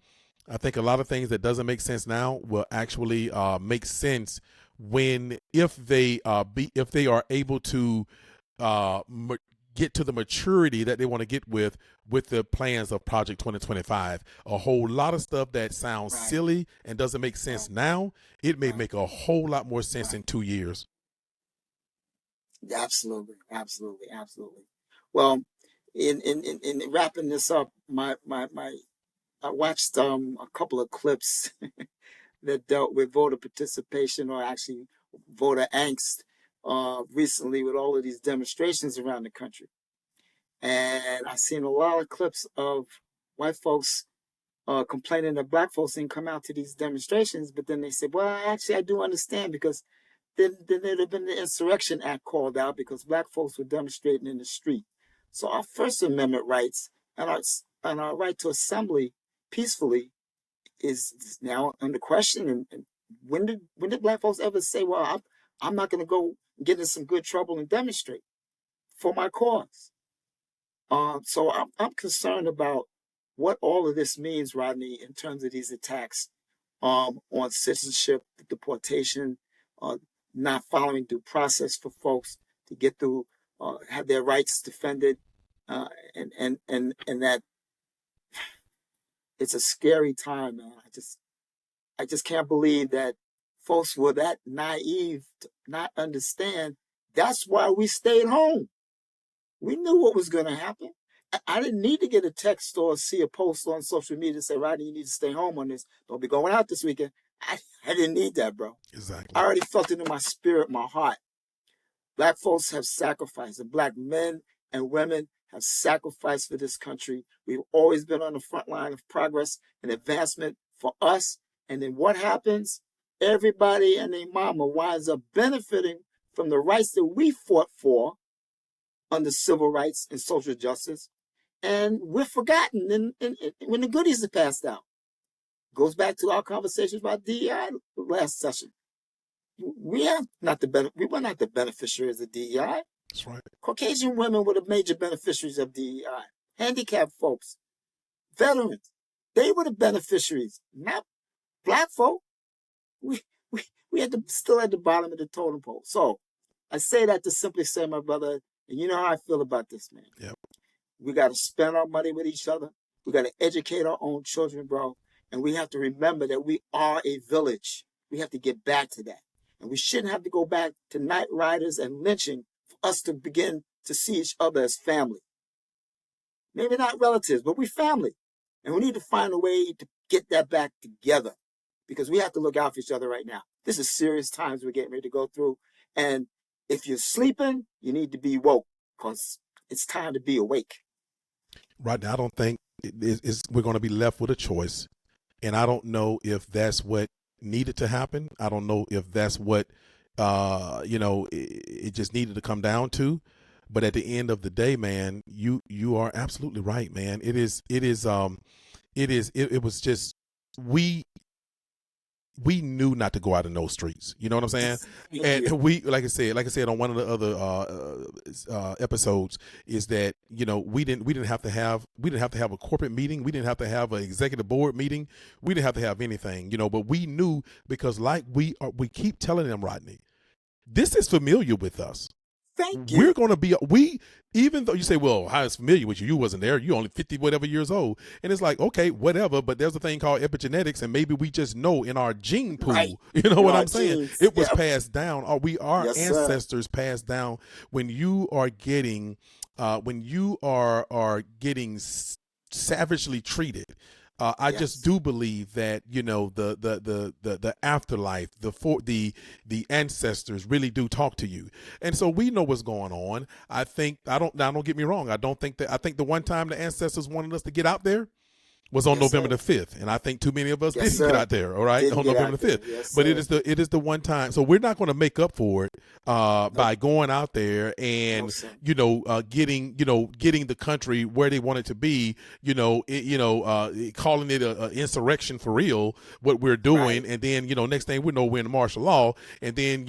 I think a lot of things that doesn't make sense now will actually make sense if they are able to get to the maturity that they want to get with the plans of Project 2025. A whole lot of stuff that sounds silly and doesn't make sense now, it may make a whole lot more sense in 2 years. Absolutely. Well, in wrapping this up, I watched a couple of clips that dealt with voter participation or actually voter angst recently with all of these demonstrations around the country. And I've seen a lot of clips of white folks complaining that black folks didn't come out to these demonstrations, but then they said, well, actually, I do understand because then there'd have been the Insurrection Act called out because black folks were demonstrating in the street. So our First Amendment rights and our right to assembly peacefully is now under question. And when did black folks ever say, well, I'm not going to go get in some good trouble and demonstrate for my cause? So I'm concerned about what all of this means, Rodney, in terms of these attacks on citizenship, deportation, not following due process for folks to get through, have their rights defended, and that it's a scary time, man. I just can't believe that folks were that naive to not understand. That's why we stayed home. We knew what was going to happen. I didn't need to get a text or see a post on social media to say, Rodney, you need to stay home on this. Don't be going out this weekend. I didn't need that, bro. Exactly. I already felt it in my spirit, my heart. Black folks have sacrificed, and black men and women have sacrificed for this country. We've always been on the front line of progress and advancement for us. And then what happens? Everybody and their mama winds up benefiting from the rights that we fought for under civil rights and social justice. And we're forgotten when the goodies are passed out. Goes back to our conversations about DEI last session. we were not the beneficiaries of DEI. That's right. Caucasian women were the major beneficiaries of DEI. Handicapped folks, veterans, they were the beneficiaries, not black folk. We we we still at the bottom of the totem pole. So I say that to simply say, my brother, and you know how I feel about this, man. Yep. We got to spend our money with each other. We got to educate our own children, bro. And we have to remember that we are a village. We have to get back to that. And we shouldn't have to go back to night riders and lynching for us to begin to see each other as family. Maybe not relatives, but we family. And we need to find a way to get that back together because we have to look out for each other right now. This is serious times we're getting ready to go through. And if you're sleeping, you need to be woke because it's time to be awake. Right now, I don't think we're going to be left with a choice. And I don't know if that's what needed to happen. I don't know if that's what, it just needed to come down to. But at the end of the day, man, you are absolutely right, man. It was just, we knew not to go out in those streets. You know what I'm saying? And we, like I said on one of the other episodes, is that we didn't have to have a corporate meeting. We didn't have to have an executive board meeting. We didn't have to have anything. But we knew because like we keep telling them, Rodney, this is familiar with us. Thank you. We're going to be, even though you say, well, how is familiar with you? You wasn't there. You only 50 whatever years old. And it's like, okay, whatever. But there's a thing called epigenetics. And maybe we just know in our gene pool, right. You know what I'm Genes. saying? It was passed down. Or our Yes, ancestors passed down. When you are getting, savagely treated, I Yes. just do believe that the afterlife, the ancestors really do talk to you, and so we know what's going on. I think don't get me wrong. I think the one time the ancestors wanted us to get out there was on November the 5th, and I think too many of us didn't get out there. All right, on November the 5th, yes, but it is the one time. So we're not going to make up for it by going out there and getting the country where they want it to be. Calling it a insurrection for real. What we're doing, right. And then next thing we know, we're in martial law, and then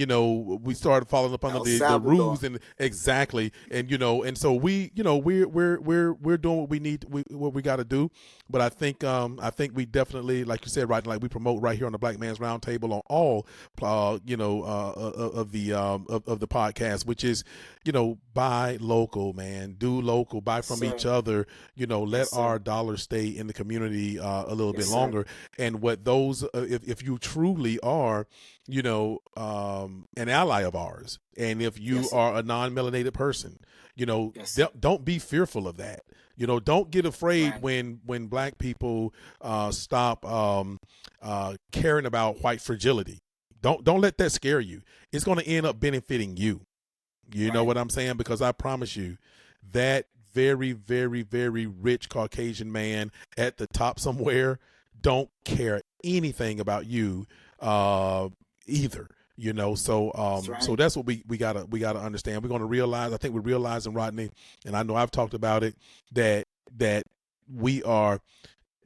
we started falling up under the rules and exactly, and so we're doing what we need, what we got to do. But I think we definitely, like you said, right, like we promote right here on the Black Man's Roundtable on all of the podcast, which is buy local, man, do local, buy from each other, let our dollars stay in the community a little bit longer. And what those if you truly are an ally of ours, and if you are a non-melanated person, don't be fearful of that. Don't get afraid when black people stop caring about white fragility. Don't let that scare you. It's going to end up benefiting you. You know what I'm saying? Because I promise you, that very, very, very rich Caucasian man at the top somewhere don't care anything about you either. So that's what we gotta understand. We're gonna realize. I think we're realizing, Rodney, and I know I've talked about it, that we are,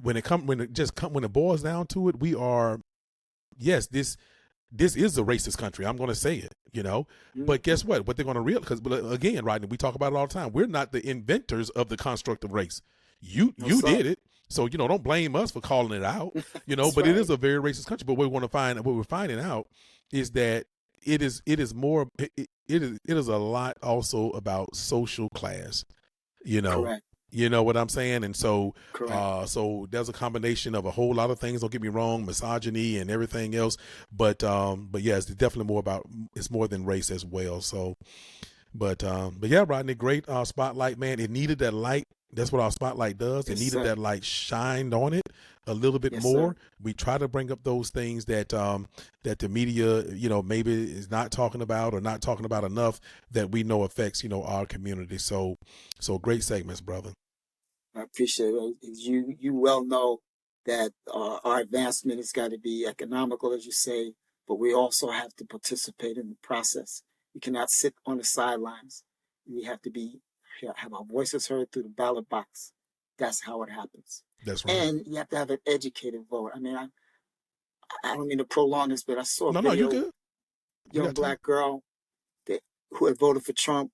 when it boils down to it, we are, yes, this is a racist country. I'm gonna say it, but guess what? What they're gonna realize, because again, Rodney, we talk about it all the time. We're not the inventors of the construct of race. You did it. So, don't blame us for calling it out, but it is a very racist country. But what we're finding out is that it is a lot also about social class, Correct. You know what I'm saying? And so, so there's a combination of a whole lot of things. Don't get me wrong, misogyny and everything else. But yeah, it's definitely it's more than race as well. So, but yeah, Rodney, great spotlight, man. It needed that light. That's what our spotlight does. It needed that light shined on it a little bit more. We try to bring up those things that that the media, maybe is not talking about or not talking about enough, that we know affects, our community. So great segments, brother. I appreciate it. You well know that our advancement has got to be economical, as you say, but we also have to participate in the process. We cannot sit on the sidelines. We have to have our voices heard through the ballot box. That's how it happens. That's right. And you have to have an educated vote. I mean, I don't mean to prolong this, but I saw a No, video. you good. We young got time. black girl who had voted for Trump,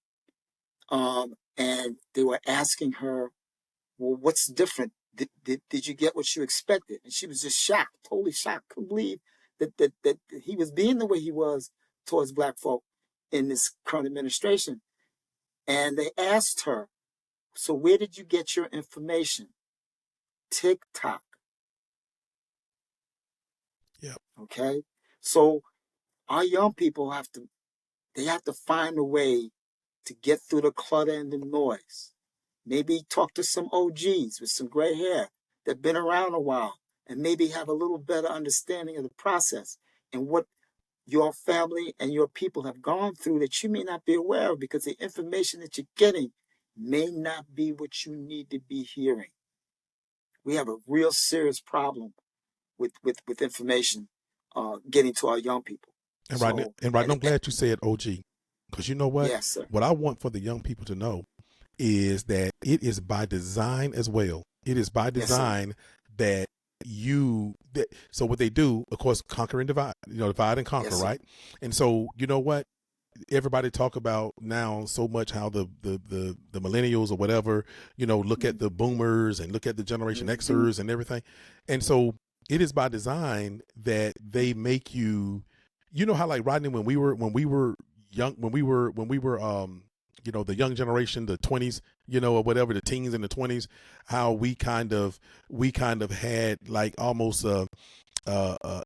and they were asking her, well, what's different? Did you get what you expected? And she was just shocked, totally shocked, couldn't believe that he was being the way he was towards black folk in this current administration. And they asked her, so where did you get your information? TikTok. Yep. Okay. So our young people have to find a way to get through the clutter and the noise. Maybe talk to some OGs with some gray hair that've been around a while and maybe have a little better understanding of the process and what your family and your people have gone through that you may not be aware of, because the information that you're getting may not be what you need to be hearing. We have a real serious problem with information getting to our young people. And So, Rodney, I'm glad you said OG, because you know what? yes, sir. What I want for the young people to know is that it is by design as well. It is by design that so what they do, of course, conquer and divide, divide and conquer, Yes, right? And so, you know what? Everybody talk about now so much how the millennials or whatever, look at the boomers and look at the Generation Xers and everything. And so it is by design that they make you, how like Rodney, when we were young, when we were the young generation, the 20s, or whatever, the teens in the 20s, how we kind of had like almost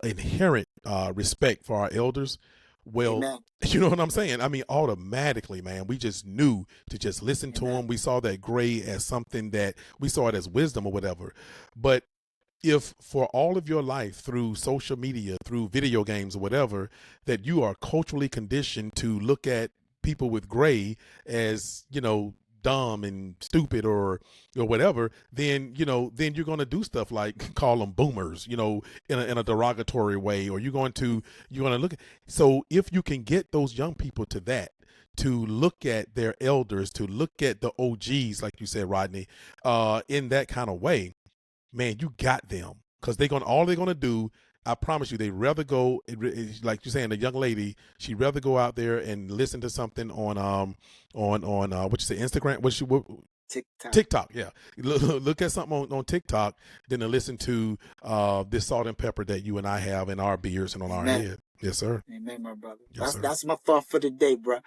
inherent respect for our elders. Well, Amen. you know what I'm saying? I mean, automatically, man, we just knew to just listen to them. We saw that gray as something that we saw it as wisdom or whatever. But if for all of your life through social media, through video games or whatever, that you are culturally conditioned to look at people with gray as, dumb and stupid or whatever, then you're going to do stuff like call them boomers, in a derogatory way, or you're going to look at. So if you can get those young people to look at their elders, to look at the OGs, like you said, Rodney, in that kind of way, man, you got them, because all they're gonna do. I promise you, they rather go, like you're saying, the young lady, she'd rather go out there and listen to something on what you say, Instagram, TikTok, yeah. Look at something on TikTok than to listen to this salt and pepper that you and I have in our beards and on our head. Yes, sir. Amen, my brother. Yes, sir. That's my thought for the day, bro.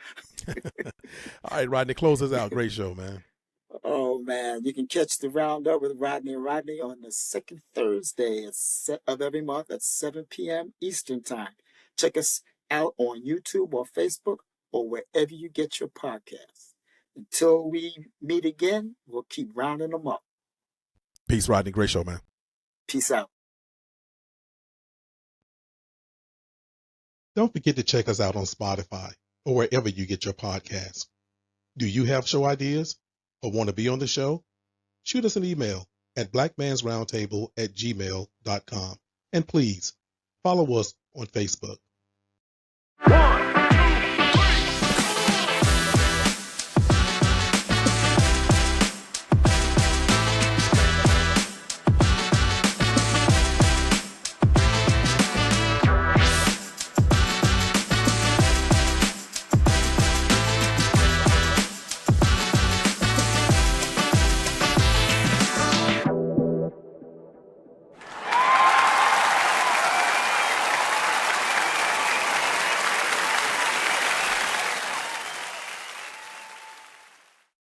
All right, Rodney, close us out. Great show, man. Oh, man. You can catch the Roundup with Rodney and Rodney on the second Thursday of every month at 7 p.m. Eastern Time. Check us out on YouTube or Facebook or wherever you get your podcasts. Until we meet again, we'll keep rounding them up. Peace, Rodney. Great show, man. Peace out. Don't forget to check us out on Spotify or wherever you get your podcasts. Do you have show ideas or want to be on the show? Shoot us an email at blackmansroundtable@gmail.com. And please follow us on Facebook.